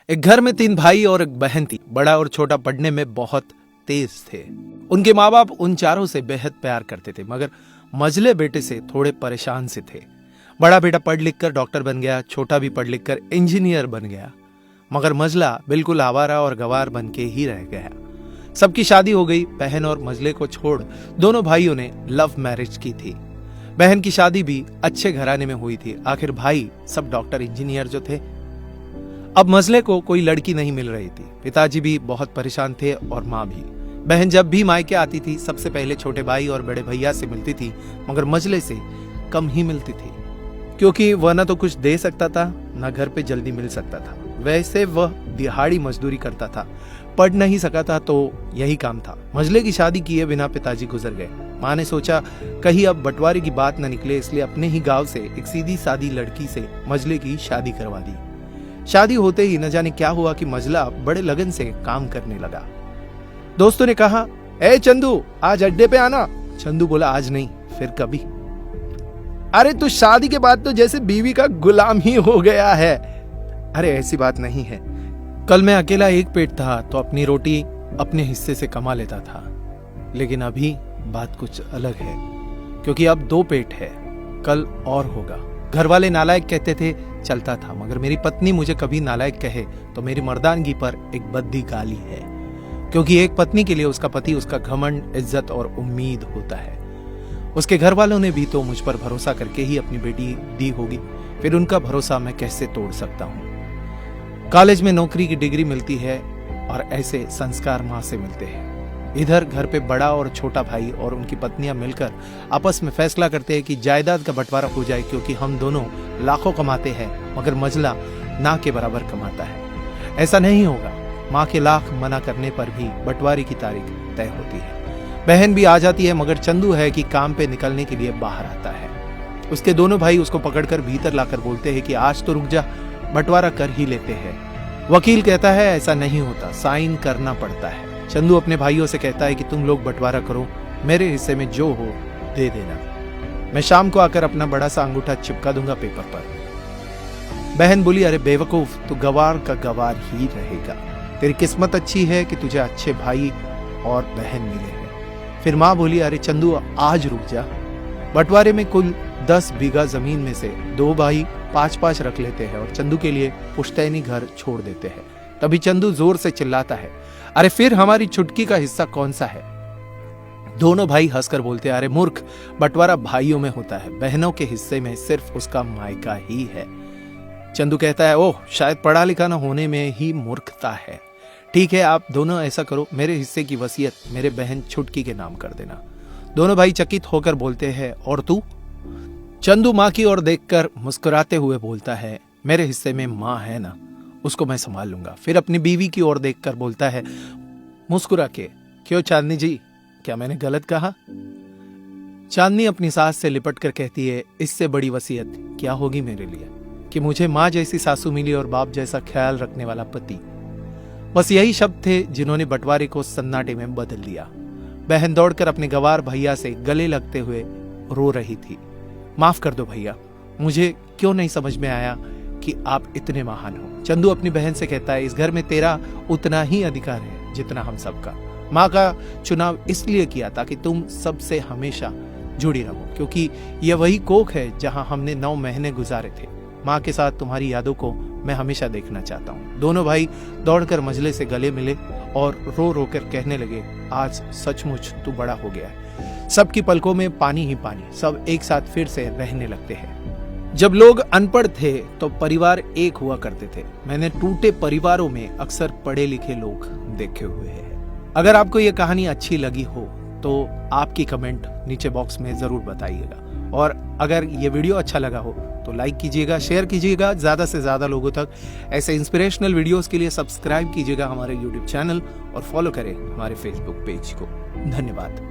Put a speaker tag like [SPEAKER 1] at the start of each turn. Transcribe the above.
[SPEAKER 1] एक घर में 3 भाई और एक बहन थी। बड़ा और छोटा पढ़ने में बहुत तेज थे। उनके माँ बाप उन चारों से बेहद प्यार करते थे, मगर मझले बेटे से थोड़े परेशान से थे। बड़ा बेटा पढ़ लिख कर डॉक्टर बन गया, छोटा भी पढ़ लिख कर इंजीनियर बन गया, मगर मझला बिल्कुल आवारा और गवार बन के ही रह गया। सबकी शादी हो गई। बहन और मझले को छोड़ दोनों भाइयों ने लव मैरिज की थी। बहन की शादी भी अच्छे घराने में हुई थी। आखिर भाई सब डॉक्टर इंजीनियर जो थे। अब मझले को कोई लड़की नहीं मिल रही थी। पिताजी भी बहुत परेशान थे और माँ भी। बहन जब भी मायके आती थी सबसे पहले छोटे भाई और बड़े भैया से मिलती थी, मगर मझले से कम ही मिलती थी, क्योंकि वह न तो कुछ दे सकता था न घर पे जल्दी मिल सकता था। वैसे वह दिहाड़ी मजदूरी करता था, पढ़ नहीं सका था तो यही काम था। मझले की शादी किए बिना पिताजी गुजर गए। माँ ने सोचा कहीं अब बंटवारे की बात न निकले, इसलिए अपने ही गांव से एक सीधी सादी लड़की से मझले की शादी करवा दी। शादी होते ही न जाने क्या हुआ कि मझला बड़े लगन से काम करने लगा। दोस्तों ने कहा, ए चंदू आज अड्डे पे आना। चंदू बोला, आज नहीं, फिर कभी। अरे तू शादी के बाद तो जैसे बीवी का गुलाम ही हो गया है। अरे ऐसी बात नहीं है, कल मैं अकेला एक पेट था तो अपनी रोटी अपने हिस्से से कमा लेता था, लेकिन अभी बात कुछ अलग है, क्योंकि अब 2 पेट है, कल और होगा। घर वाले नालायक कहते थे, चलता था, मगर मेरी पत्नी मुझे कभी नालायक कहे तो मेरी मर्दानगी पर एक बद्दी गाली है, क्योंकि एक पत्नी के लिए उसका पति उसका घमंड, इज्जत और उम्मीद होता है। उसके घर वालों ने भी तो मुझ पर भरोसा करके ही अपनी बेटी दी होगी, फिर उनका भरोसा मैं कैसे तोड़ सकता हूँ। कॉलेज में नौकरी की डिग्री मिलती है और ऐसे संस्कार माँ से मिलते हैं। इधर घर पे बड़ा और छोटा भाई और उनकी पत्नियां मिलकर आपस में फैसला करते हैं कि जायदाद का बंटवारा हो जाए, क्योंकि हम दोनों लाखों कमाते हैं मगर मझला ना के बराबर कमाता है। ऐसा नहीं होगा। माँ के लाख मना करने पर भी बंटवारे की तारीख तय होती है। बहन भी आ जाती है, मगर चंदू है कि काम पे निकलने के लिए बाहर आता है। उसके दोनों भाई उसको पकड़कर भीतर लाकर बोलते हैं कि आज तो रुक जा, बंटवारा कर ही लेते हैं। वकील कहता है ऐसा नहीं होता, साइन करना पड़ता है। चंदू अपने भाइयों से कहता है कि तुम लोग बंटवारा करो, मेरे हिस्से में जो हो दे देना, मैं शाम को आकर अपना बड़ा सा अंगूठा चिपका दूंगा पेपर पर। बहन बोली, अरे बेवकूफ, तू गवार का गवार ही रहेगा। तेरी किस्मत अच्छी है कि तुझे अच्छे भाई और बहन मिले हैं। फिर माँ बोली, अरे चंदू आज रुक जा, बंटवारे में कुल 10 बीघा जमीन में से 2 भाई 5-5 रख लेते हैं और चंदू के लिए पुश्तैनी घर छोड़ देते हैं। तभी चंदू जोर से चिल्लाता है, अरे फिर हमारी छुटकी का हिस्सा कौन सा है? दोनों भाई हंसकर बोलते हैं, अरे मूर्ख, बंटवारा भाइयों में होता है, बहनों के हिस्से में सिर्फ उसका मायका ही है। चंदू कहता है, ओह, शायद पढ़ा लिखा न होने में ही मूर्खता है। ठीक है, आप दोनों ऐसा करो, मेरे हिस्से की वसीयत मेरे बहन छुटकी के नाम कर देना। दोनों भाई चकित होकर बोलते हैं, और तू? चंदू माँ की ओर देखकर मुस्कुराते हुए बोलता है, मेरे हिस्से में माँ है ना, उसको मैं संभाल लूंगा। फिर अपनी बीवी की ओर देखकर बोलता है मुस्कुरा के, क्यों चांदनी जी, क्या मैंने गलत कहा? चांदनी अपनी सास से लिपट कर कहती है, इससे बड़ी वसीयत क्या होगी मेरे लिए, कि मुझे माँ जैसी सासू मिली और बाप जैसा ख्याल रखने वाला पति। बस यही शब्द थे जिन्होंने बंटवारे को सन्नाटे में बदल दिया। बहन दौड़कर अपने गवार भैया से गले लगते हुए रो रही थी, माफ कर दो भैया, मुझे क्यों नहीं समझ में आया कि आप इतने महान हो। चंदू अपनी बहन से कहता है, इस घर में तेरा उतना ही अधिकार है जितना हम सबका। माँ का चुनाव इसलिए किया ताकि तुम सबसे हमेशा जुड़ी रहो, क्योंकि यह वही कोख है जहां हमने 9 महीने गुजारे थे। माँ के साथ तुम्हारी यादों को मैं हमेशा देखना चाहता हूँ। दोनों भाई दौड़कर मझले से गले मिले और रो रो कर कहने लगे, आज सचमुच तू बड़ा हो गया है। सबकी पलकों में पानी ही पानी, सब एक साथ फिर से रहने लगते हैं। जब लोग अनपढ़ थे तो परिवार एक हुआ करते थे। मैंने टूटे परिवारों में अक्सर पढ़े लिखे लोग देखे हुए हैं। अगर आपको ये कहानी अच्छी लगी हो तो आपकी कमेंट नीचे बॉक्स में जरूर बताइएगा, और अगर ये वीडियो अच्छा लगा हो तो लाइक कीजिएगा, शेयर कीजिएगा ज्यादा से ज्यादा लोगों तक। ऐसे इंस्पिरेशनल वीडियोस के लिए सब्सक्राइब कीजिएगा हमारे YouTube चैनल और फॉलो करें हमारे Facebook पेज को। धन्यवाद।